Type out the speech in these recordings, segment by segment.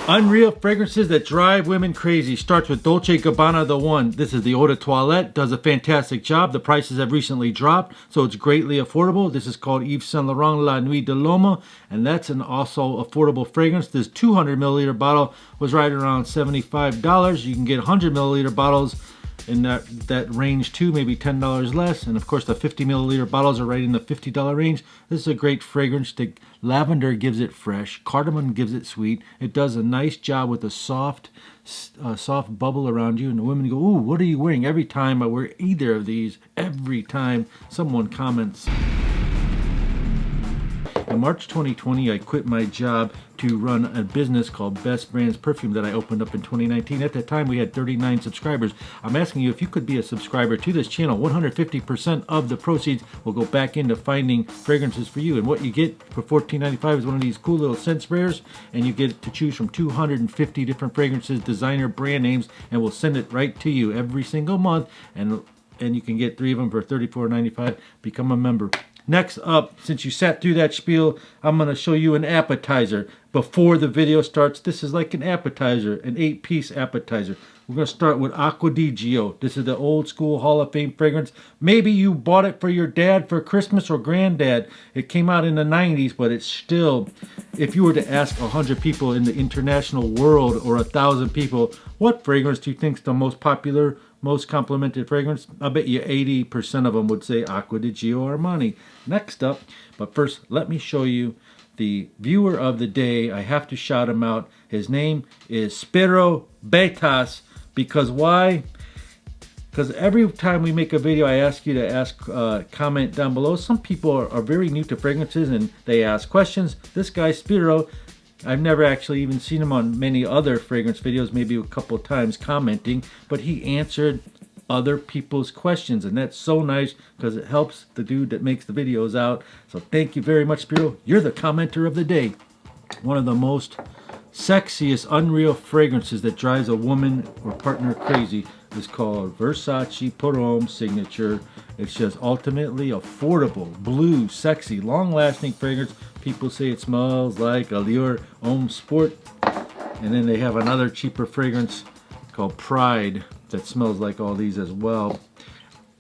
Unreal fragrances that drive women crazy. Starts with Dolce & Gabbana The One. This is the Eau de Toilette. Does a fantastic job. The prices have recently dropped, so it's greatly affordable. This is called Yves Saint Laurent La Nuit de l'Homme, and that's an also affordable fragrance. This 200 milliliter bottle was right around $75. You can get 100 milliliter bottles in that range too, maybe $10 less. And of course the 50 milliliter bottles are right in the $50 range. This is a great fragrance. The lavender gives it fresh, cardamom gives it sweet. It does a nice job with a soft bubble around you, and the women go, ooh, what are you wearing? Every time I wear either of these, every time someone comments. In March 2020, I quit my job to run a business called Best Brands Perfume that I opened up in 2019. At that time, we had 39 subscribers. I'm asking you if you could be a subscriber to this channel. 150% of the proceeds will go back into finding fragrances for you. And what you get for $14.95 is one of these cool little scent sprayers, and you get to choose from 250 different fragrances, designer brand names, and we'll send it right to you every single month. And you can get 3 of them for $34.95. Become a member. Next up, since you sat through that spiel, I'm going to show you an appetizer. Before the video starts, this is like an appetizer, an 8-piece appetizer. We're going to start with Acqua di Gio. This is the old school Hall of Fame fragrance. Maybe you bought it for your dad for Christmas or granddad. It came out in the 90s, but it's still, if you were to ask 100 people in the international world or 1,000 people, what fragrance do you think is the most popular, most complimented fragrance? I bet you 80% of them would say Acqua di Gio Armani. Next up, but first, let me show you the viewer of the day. I have to shout him out. His name is Spiro Betas. Because why? Because every time we make a video, I ask you to comment down below. Some people are very new to fragrances and they ask questions. This guy, Spiro, I've never actually even seen him on many other fragrance videos, maybe a couple of times commenting, but he answered other people's questions, and that's so nice because it helps the dude that makes the videos out. So thank you very much, Spiro. You're the commenter of the day. One of the most sexiest unreal fragrances that drives a woman or partner crazy is called Versace Perfume Signature. It's just ultimately affordable, blue, sexy, long-lasting fragrance. People say it smells like Allure Homme Sport. And then they have another cheaper fragrance called Pride that smells like all these as well.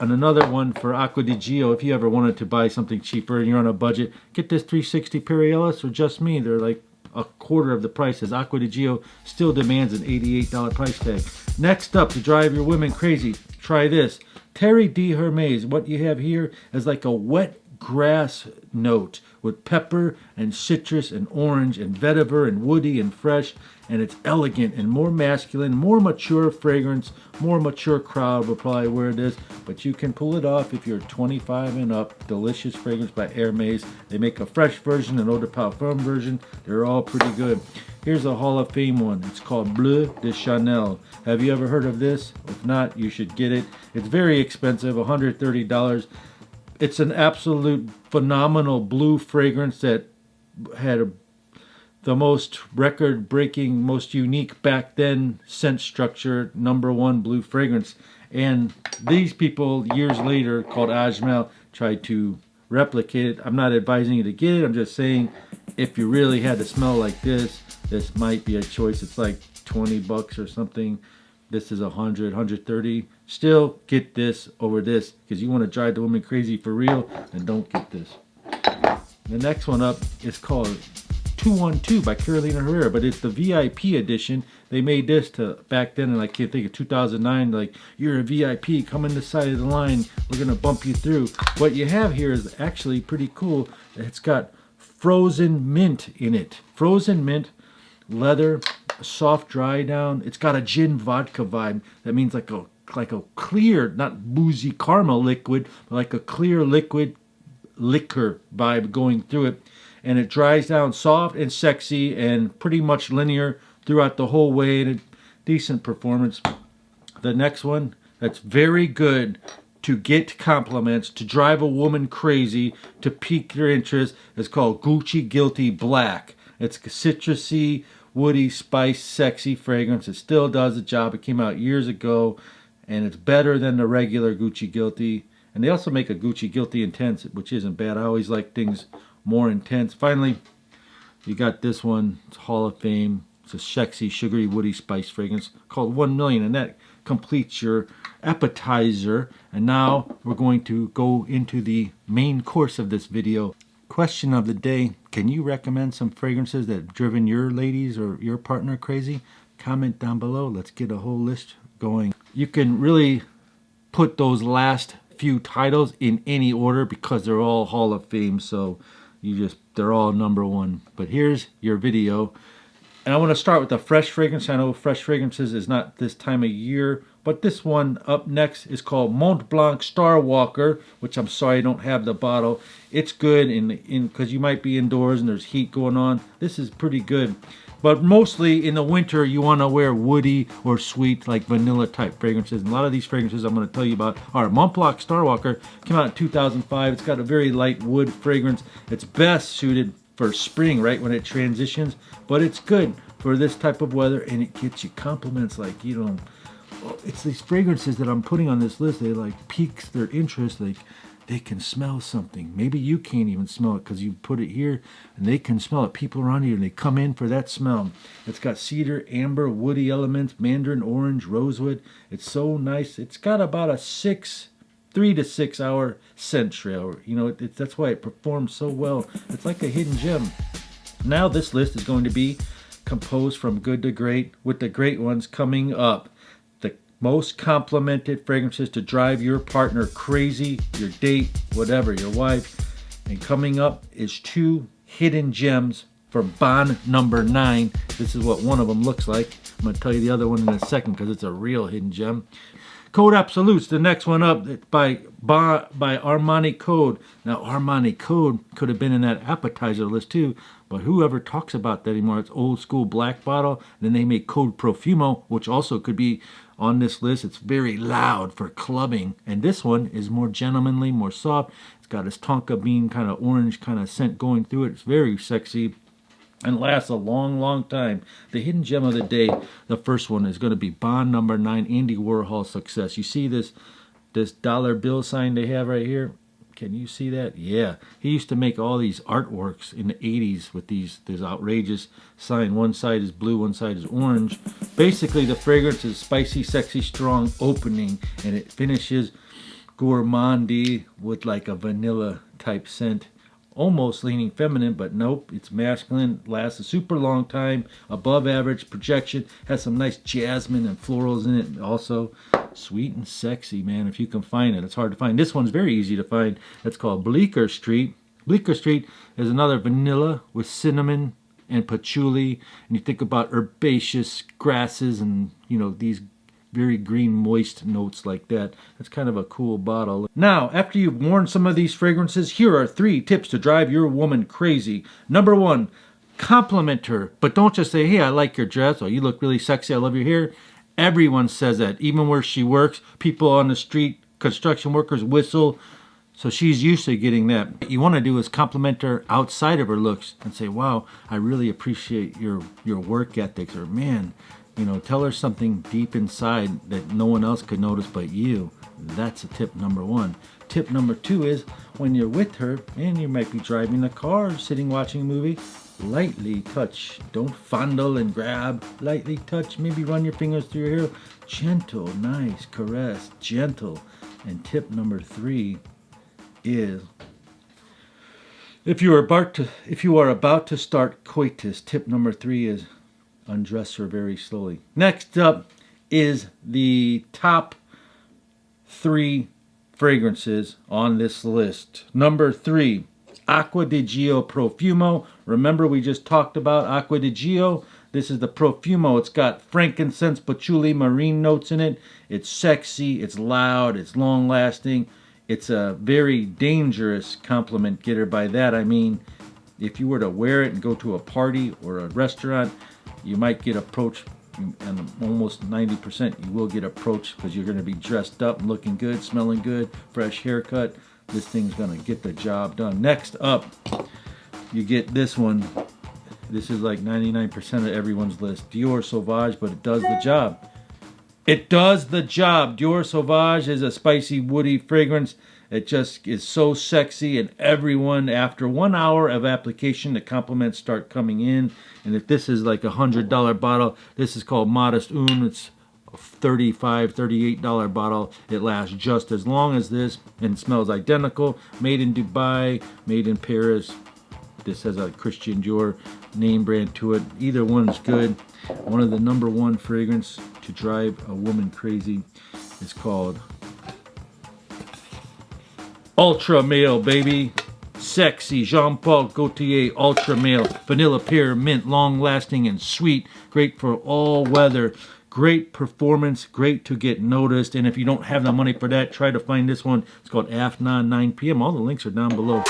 And another one for Acqua di Gio, if you ever wanted to buy something cheaper and you're on a budget, get this 360 Periellis or Just Me. They're like a quarter of the price, as Acqua di Gio still demands an $88 price tag. Next up, to drive your women crazy, try this. Terry D. Hermes. What you have here is like a wet grass note with pepper and citrus and orange and vetiver and woody and fresh, and it's elegant and more masculine, more mature fragrance, more mature crowd will probably wear this, but you can pull it off if you're 25 and up. Delicious fragrance by Hermes. They make a fresh version, an eau de parfum version. They're all pretty good. Here's a Hall of Fame one. It's called Bleu de Chanel. Have you ever heard of this? If not, you should get it. It's very expensive, $130. It's an absolute phenomenal blue fragrance that had the most record-breaking, most unique back then scent structure, #1 blue fragrance. And these people, years later, called Ajmal, tried to replicate it. I'm not advising you to get it. I'm just saying, if you really had to smell like this might be a choice. It's like 20 bucks or something. This is 100, 130. Still get this over this, because you want to drive the woman crazy for real, and don't get this. The next one up is called 212 by Carolina Herrera, but it's the VIP edition. They made this to back then, and I can't think of 2009, like, you're a VIP, come in the side of the line, we're gonna bump you through. What you have here is actually pretty cool. It's got frozen mint in it. Frozen mint, leather, soft dry down. It's got a gin vodka vibe. That means like a clear, not boozy caramel liquid, but like a clear liquid liquor vibe going through it. And it dries down soft and sexy and pretty much linear throughout the whole way, and a decent performance. The next one that's very good to get compliments, to drive a woman crazy, to pique your interest, is called Gucci Guilty Black. It's citrusy, woody, spice, sexy fragrance. It still does the job. It came out years ago, and it's better than the regular Gucci Guilty. And they also make a Gucci Guilty Intense, which isn't bad. I always like things more intense. Finally, you got this one. It's Hall of Fame. It's a sexy, sugary, woody spice fragrance called 1 Million, and that completes your appetizer. And now we're going to go into the main course of this video. Question of the day: can you recommend some fragrances that have driven your ladies or your partner crazy? Comment down below. Let's get a whole list going. You can really put those last few titles in any order because they're all Hall of Fame, so they're all number one. But here's your video. And I want to start with a fresh fragrance. I know fresh fragrances is not this time of year, but this one up next is called Mont Blanc Star Walker, which I'm sorry I don't have the bottle. It's good because you might be indoors and there's heat going on. This is pretty good. But mostly in the winter, you want to wear woody or sweet, like vanilla type fragrances. And a lot of these fragrances I'm going to tell you about are Mont Blanc Star Walker. Came out in 2005. It's got a very light wood fragrance. It's best suited for spring, right when it transitions. But it's good for this type of weather, and it gets you compliments like you don't. It's these fragrances that I'm putting on this list. They like piques their interest. Like they can smell something. Maybe you can't even smell it because you put it here, and they can smell it. People around you, and they come in for that smell. It's got cedar, amber, woody elements, mandarin orange, rosewood. It's so nice. It's got about a 3 to 6 hour scent trail. You know, that's why it performs so well. It's like a hidden gem. Now this list is going to be composed from good to great, with the great ones coming up. The most complimented fragrances to drive your partner crazy, your date, whatever, your wife. And coming up is 2 hidden gems from Bond number 9. This is what one of them looks like. I'm going to tell you the other one in a second because it's a real hidden gem. Code Absolute's the next one up. It's by Armani Code. Now Armani Code could have been in that appetizer list too, but whoever talks about that anymore? It's old school black bottle. And then they make Code Profumo, which also could be on this list. It's very loud for clubbing, and this one is more gentlemanly, more soft. It's got this tonka bean kind of orange kind of scent going through it. It's very sexy and lasts a long, long time. The hidden gem of the day, the first one is going to be Bond number 9, Andy Warhol Success. You see this dollar bill sign they have right here? Can you see that? Yeah. He used to make all these artworks in the 80s with this outrageous sign. One side is blue, one side is orange. Basically, the fragrance is spicy, sexy, strong opening, and it finishes gourmandy with like a vanilla type scent. Almost leaning feminine, but nope, it's masculine, lasts a super long time, above average projection, has some nice jasmine and florals in it, also sweet and sexy, man, if you can find it. It's hard to find. This one's very easy to find. It's called Bleecker Street. Bleecker Street is another vanilla with cinnamon and patchouli, and you think about herbaceous grasses and, you know, these very green, moist notes like that. That's kind of a cool bottle. Now, after you've worn some of these fragrances, here are 3 tips to drive your woman crazy. Number 1, compliment her. But don't just say, hey, I like your dress, or you look really sexy, I love your hair. Everyone says that. Even where she works, people on the street, construction workers whistle. So she's used to getting that. What you want to do is compliment her outside of her looks and say, wow, I really appreciate your work ethics. Or, man, you know, tell her something deep inside that no one else could notice but you. That's a tip number 1. Tip number 2 is when you're with her and you might be driving the car, sitting watching a movie, lightly touch. Don't fondle and grab. Lightly touch. Maybe run your fingers through your hair. Gentle, nice, caress, gentle. And tip number 3 is if you are about to start coitus, tip number 3 is undress her very slowly. Next up is the top 3 fragrances on this list. Number 3, Acqua di Gio Profumo. Remember we just talked about Acqua di Gio? This is the Profumo. It's got frankincense, patchouli, marine notes in it. It's sexy, it's loud, it's long lasting. It's a very dangerous compliment getter. By that I mean if you were to wear it and go to a party or a restaurant, you might get approached, and almost 90% you will get approached because you're going to be dressed up and looking good, smelling good, fresh haircut. This thing's going to get the job done. Next up, you get this one. This is like 99% of everyone's list. Dior Sauvage, but it does the job. It does the job. Dior Sauvage is a spicy, woody fragrance. It just is so sexy, and everyone, after 1 hour of application, the compliments start coming in. And if this is like a $100 bottle, this is called Modest Un. It's a $35, $38 bottle. It lasts just as long as this, and smells identical. Made in Dubai, made in Paris. This has a Christian Dior name brand to it. Either one's good. One of the #1 fragrance to drive a woman crazy is called Ultra Male, baby. Sexy Jean Paul Gaultier Ultra Male. Vanilla, pear, mint, long lasting and sweet. Great for all weather. Great performance, great to get noticed. And if you don't have the money for that, try to find this one. It's called Afnan 9 p.m. All the links are down below.